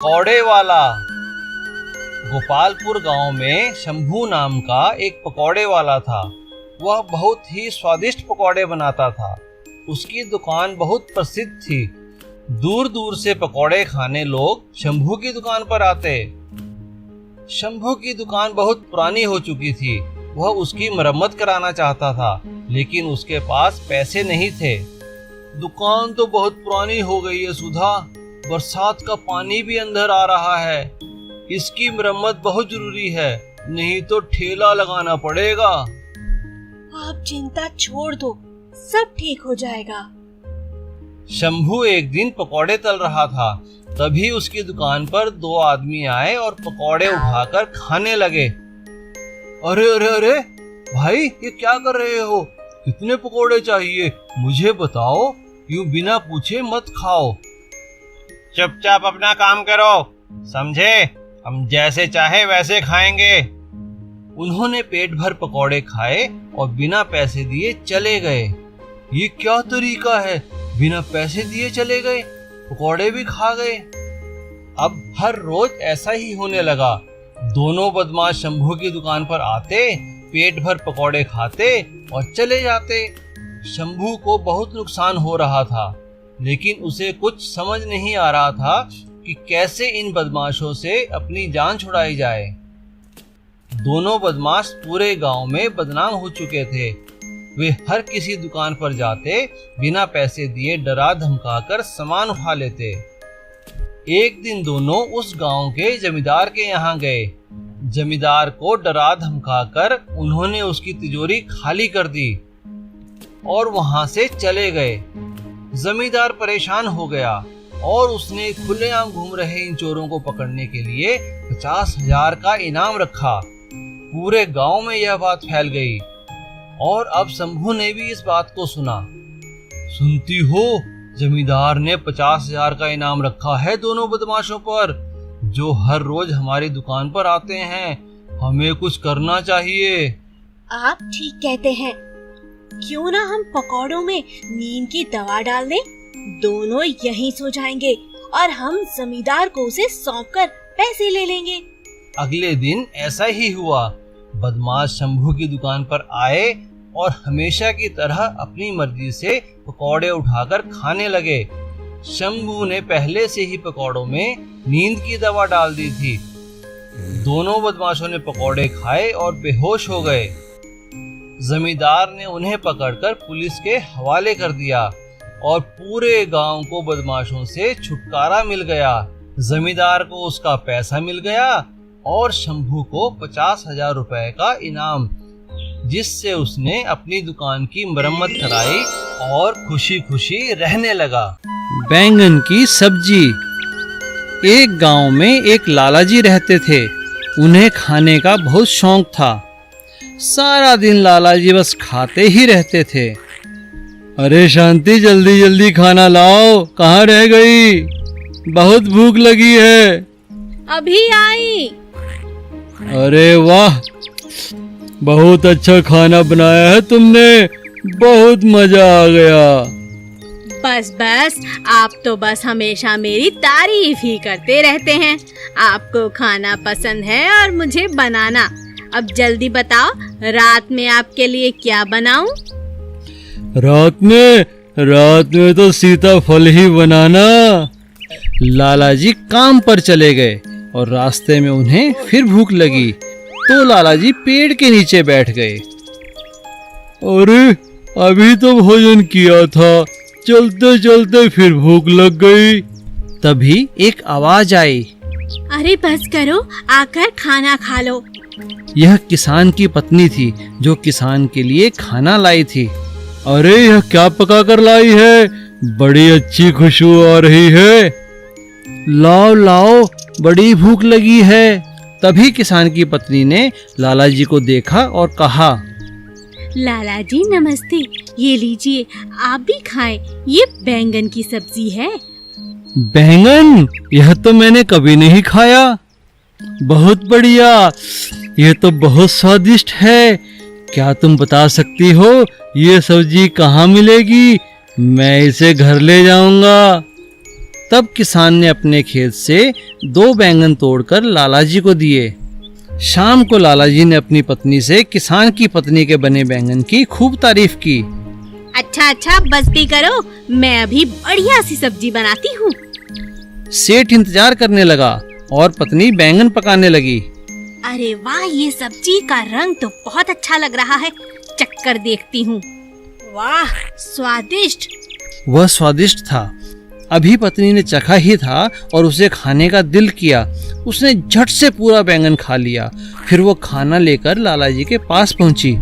पकौड़े वाला। गोपालपुर गांव में शंभू नाम का एक पकौड़े वाला था। वह बहुत ही स्वादिष्ट पकौड़े बनाता था। उसकी दुकान बहुत प्रसिद्ध थी। दूर दूर से पकौड़े खाने लोग शंभू की दुकान पर आते। शंभू की दुकान बहुत पुरानी हो चुकी थी। वह उसकी मरम्मत कराना चाहता था, लेकिन उसके पास पैसे नहीं थे। दुकान तो बहुत पुरानी हो गई है सुधा, बरसात का पानी भी अंदर आ रहा है। इसकी मरम्मत बहुत जरूरी है, नहीं तो ठेला लगाना पड़ेगा। आप चिंता छोड़ दो, सब ठीक हो जाएगा। शंभू एक दिन पकौड़े तल रहा था। तभी उसकी दुकान पर दो आदमी आए और पकौड़े उठाकर खाने लगे। अरे अरे अरे भाई, ये क्या कर रहे हो? कितने पकौड़े चाहिए मुझे बताओ, यूं बिना पूछे मत खाओ। चुपचाप अपना काम करो, समझे? हम जैसे चाहे वैसे खाएंगे। उन्होंने पेट भर पकौड़े खाए और बिना पैसे दिए चले गए। ये क्या तरीका है, बिना पैसे दिए चले गए, पकौड़े भी खा गए। अब हर रोज ऐसा ही होने लगा। दोनों बदमाश शंभू की दुकान पर आते, पेट भर पकौड़े खाते और चले जाते। शंभू को बहुत नुकसान हो रहा था, लेकिन उसे कुछ समझ नहीं आ रहा था कि कैसे इन बदमाशों से अपनी जान छुड़ाई जाए। दोनों बदमाश पूरे गांव में बदनाम हो चुके थे। वे हर किसी दुकान पर जाते, बिना पैसे दिए डरा धमकाकर सामान उठा लेते। एक दिन दोनों उस गांव के जमींदार के यहाँ गए। जमींदार को डरा धमकाकर उन्होंने उसकी तिजोरी खाली कर दी और वहां से चले गए। जमींदार परेशान हो गया और उसने खुलेआम घूम रहे इन चोरों को पकड़ने के लिए 50,000 का इनाम रखा। पूरे गांव में यह बात फैल गई और अब शंभू ने भी इस बात को सुना। सुनती हो, जमींदार ने 50,000 का इनाम रखा है दोनों बदमाशों पर, जो हर रोज हमारी दुकान पर आते हैं। हमें कुछ करना चाहिए। आप ठीक कहते हैं, क्यों ना हम पकौड़ों में नींद की दवा डाल दें? दोनों यहीं सो जाएंगे और हम जमींदार को उसे सौंपकर पैसे ले लेंगे। अगले दिन ऐसा ही हुआ। बदमाश शंभू की दुकान पर आए और हमेशा की तरह अपनी मर्जी से पकौड़े उठाकर खाने लगे। शंभू ने पहले से ही पकौड़ों में नींद की दवा डाल दी थी। दोनों बदमाशों ने पकौड़े खाए और बेहोश हो गए। जमींदार ने उन्हें पकड़कर पुलिस के हवाले कर दिया और पूरे गांव को बदमाशों से छुटकारा मिल गया। जमींदार को उसका पैसा मिल गया और शंभू को 50,000 रुपए का इनाम, जिससे उसने अपनी दुकान की मरम्मत कराई और खुशी खुशी रहने लगा। बैंगन की सब्जी। एक गांव में एक लाला जी रहते थे। उन्हें खाने का बहुत शौक था। सारा दिन लाला जी बस खाते ही रहते थे। अरे शांति, जल्दी जल्दी खाना लाओ, कहाँ रह गई? बहुत भूख लगी है। अभी आई। अरे वाह, बहुत अच्छा खाना बनाया है तुमने, बहुत मजा आ गया। बस बस, आप तो बस हमेशा मेरी तारीफ ही करते रहते हैं। आपको खाना पसंद है और मुझे बनाना। अब जल्दी बताओ, रात में आपके लिए क्या बनाऊं? रात में तो सीताफल ही बनाना। लाला जी काम पर चले गए और रास्ते में उन्हें फिर भूख लगी, तो लाला जी पेड़ के नीचे बैठ गए। अरे, अभी तो भोजन किया था, चलते चलते फिर भूख लग गई। तभी एक आवाज आई। अरे बस करो, आकर खाना खा लो। यह किसान की पत्नी थी, जो किसान के लिए खाना लाई थी। अरे, यह क्या पका कर लाई है? बड़ी अच्छी खुशबू आ रही है। लाओ लाओ, बड़ी भूख लगी है। तभी किसान की पत्नी ने लाला जी को देखा और कहा, लाला जी नमस्ते, ये लीजिए, आप भी खाएं। ये बैंगन की सब्जी है। बैंगन? यह तो मैंने कभी नहीं खाया। बहुत बढ़िया, यह तो बहुत स्वादिष्ट है। क्या तुम बता सकती हो ये सब्जी कहाँ मिलेगी? मैं इसे घर ले जाऊंगा। तब किसान ने अपने खेत से 2 बैंगन तोड़कर लाला जी को दिए। शाम को लाला जी ने अपनी पत्नी से किसान की पत्नी के बने बैंगन की खूब तारीफ की। अच्छा बस भी करो, मैं अभी बढ़िया सी सब्जी बनाती हूँ। सेठ इंतजार करने लगा और पत्नी बैंगन पकाने लगी। अरे वाह, ये सब्जी का रंग तो बहुत अच्छा लग रहा है, चक्कर देखती हूँ। वाह स्वादिष्ट। वह स्वादिष्ट था। अभी पत्नी ने चखा ही था और उसे खाने का दिल किया। उसने झट से पूरा बैंगन खा लिया। फिर वो खाना लेकर लाला जी के पास पहुंची।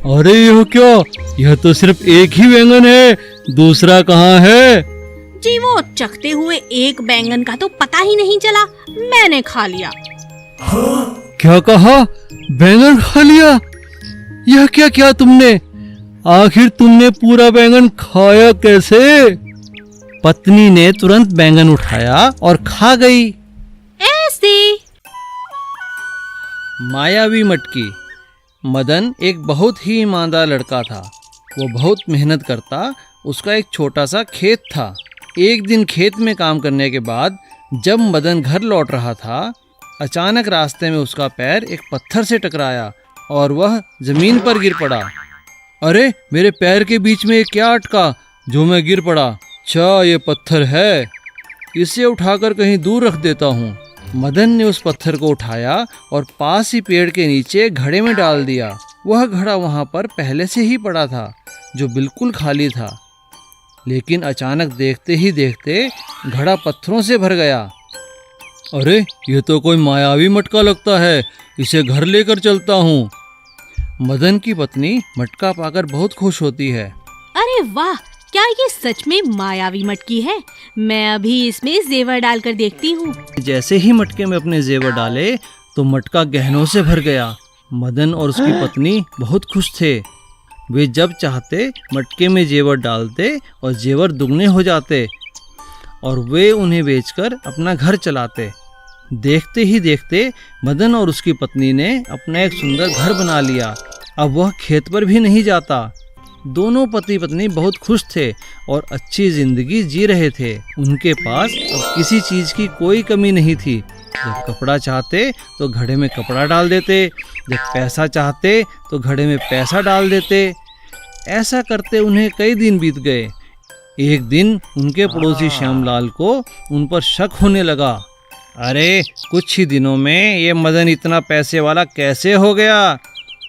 अरे यह क्या, यह तो सिर्फ एक ही बैंगन है, दूसरा कहाँ है? जी वो चखते हुए एक बैंगन का तो पता ही नहीं चला, मैंने खा लिया। क्या कहा? बैंगन खा लिया? यह क्या किया तुमने? आखिर तुमने पूरा बैंगन खाया कैसे? पत्नी ने तुरंत बैंगन उठाया और खा गई। ऐसे। मायावी मटकी। मदन एक बहुत ही ईमानदार लड़का था। वो बहुत मेहनत करता। उसका एक छोटा सा खेत था। एक दिन खेत में काम करने के बाद जब मदन घर लौट रहा था, अचानक रास्ते में उसका पैर एक पत्थर से टकराया और वह जमीन पर गिर पड़ा। अरे मेरे पैर के बीच में क्या अटका जो मैं गिर पड़ा? अच्छा ये पत्थर है, इसे उठाकर कहीं दूर रख देता हूँ। मदन ने उस पत्थर को उठाया और पास ही पेड़ के नीचे घड़े में डाल दिया। वह घड़ा वहाँ पर पहले से ही पड़ा था, जो बिल्कुल खाली था। लेकिन अचानक देखते ही देखते घड़ा पत्थरों से भर गया। अरे ये तो कोई मायावी मटका लगता है, इसे घर लेकर चलता हूँ। मदन की पत्नी मटका पाकर बहुत खुश होती है। अरे वाह, क्या ये सच में मायावी मटकी है? मैं अभी इसमें जेवर डालकर देखती हूँ। जैसे ही मटके में अपने जेवर डाले तो मटका गहनों से भर गया। मदन और उसकी पत्नी बहुत खुश थे। वे जब चाहते मटके में जेवर डालते और जेवर दुगने हो जाते और वे उन्हें बेचकर अपना घर चलाते। देखते ही देखते मदन और उसकी पत्नी ने अपना एक सुंदर घर बना लिया। अब वह खेत पर भी नहीं जाता। दोनों पति पत्नी बहुत खुश थे और अच्छी जिंदगी जी रहे थे। उनके पास अब किसी चीज की कोई कमी नहीं थी। जब कपड़ा चाहते तो घड़े में कपड़ा डाल देते, जब पैसा चाहते तो घड़े में पैसा डाल देते। ऐसा करते उन्हें कई दिन बीत गए। एक दिन उनके पड़ोसी श्यामलाल को उन पर शक होने लगा। अरे कुछ ही दिनों में ये मदन इतना पैसे वाला कैसे हो गया?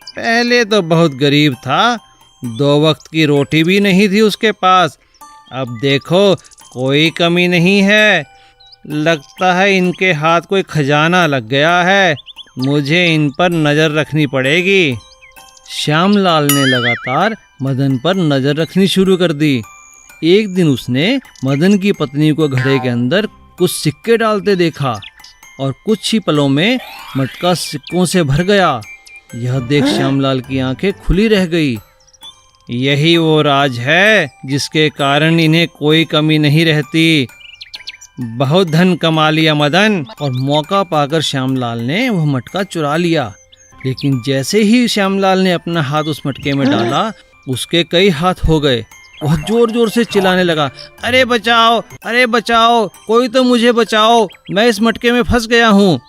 पहले तो बहुत गरीब था, 2 वक्त की रोटी भी नहीं थी उसके पास। अब देखो कोई कमी नहीं है। लगता है इनके हाथ कोई खजाना लग गया है। मुझे इन पर नज़र रखनी पड़ेगी। श्यामलाल ने लगातार मदन पर नज़र रखनी शुरू कर दी। एक दिन उसने मदन की पत्नी को घड़े के अंदर कुछ सिक्के डालते देखा और कुछ ही पलों में मटका सिक्कों से भर गया। यह देख श्यामलाल की आंखें खुली रह गई। यही वो राज है जिसके कारण इन्हें कोई कमी नहीं रहती। बहुत धन कमा लिया मदन। और मौका पाकर श्यामलाल ने वह मटका चुरा लिया। लेकिन जैसे ही श्यामलाल ने अपना हाथ उस मटके में डाला, उसके कई हाथ हो गए। वह जोर जोर से चिल्लाने लगा, अरे बचाओ, अरे बचाओ, कोई तो मुझे बचाओ, मैं इस मटके में फंस गया हूँ।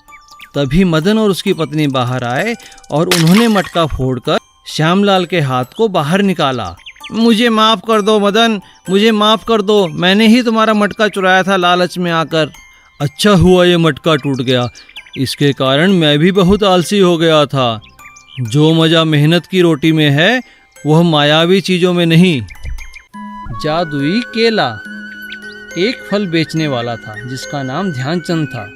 तभी मदन और उसकी पत्नी बाहर आए और उन्होंने मटका फोड़कर श्यामलाल के हाथ को बाहर निकाला। मुझे माफ़ कर दो मदन, मुझे माफ़ कर दो, मैंने ही तुम्हारा मटका चुराया था लालच में आकर। अच्छा हुआ ये मटका टूट गया, इसके कारण मैं भी बहुत आलसी हो गया था। जो मज़ा मेहनत की रोटी में है वह मायावी चीज़ों में नहीं। जादुई केला। एक फल बेचने वाला था जिसका नाम ध्यानचंद था।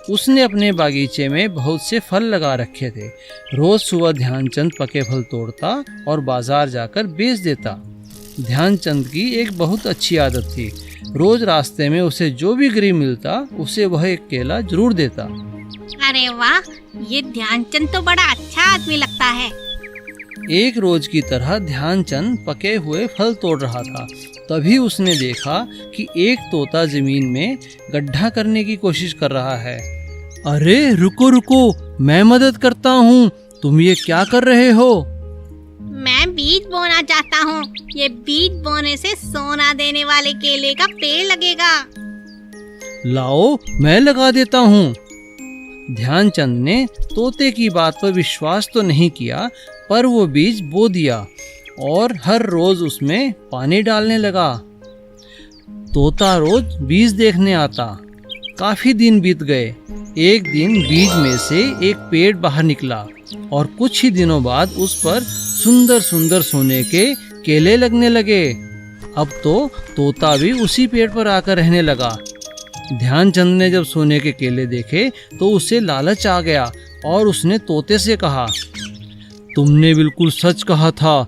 उसने अपने बागीचे में बहुत से फल लगा रखे थे। रोज सुबह ध्यानचंद पके फल तोड़ता और बाजार जाकर बेच देता। ध्यानचंद की एक बहुत अच्छी आदत थी। रोज रास्ते में उसे जो भी गरीब मिलता उसे वह एक केला जरूर देता। अरे वाह, ये ध्यानचंद तो बड़ा अच्छा आदमी लगता है। एक रोज की तरह ध्यानचंद पके हुए फल तोड़ रहा था। तभी उसने देखा कि एक तोता जमीन में गड्ढा करने की कोशिश कर रहा है। अरे रुको रुको, मैं मदद करता हूँ, तुम ये क्या कर रहे हो? मैं बीज बोना चाहता हूँ। ये बीज बोने से सोना देने वाले केले का पेड़ लगेगा। लाओ मैं लगा देता हूँ। ध्यानचंद ने तोते की बात पर विश्वास तो नहीं किया, पर वो बीज बो दिया और हर रोज उसमें पानी डालने लगा। तोता रोज बीज देखने आता। काफी दिन बीत गए। एक दिन बीज में से एक पेड़ बाहर निकला और कुछ ही दिनों बाद उस पर सुंदर सुंदर सोने के केले लगने लगे। अब तो तोता भी उसी पेड़ पर आकर रहने लगा। ध्यानचंद ने जब सोने के केले देखे तो उसे लालच आ गया और उसने तोते से कहा, तुमने बिल्कुल सच कहा था,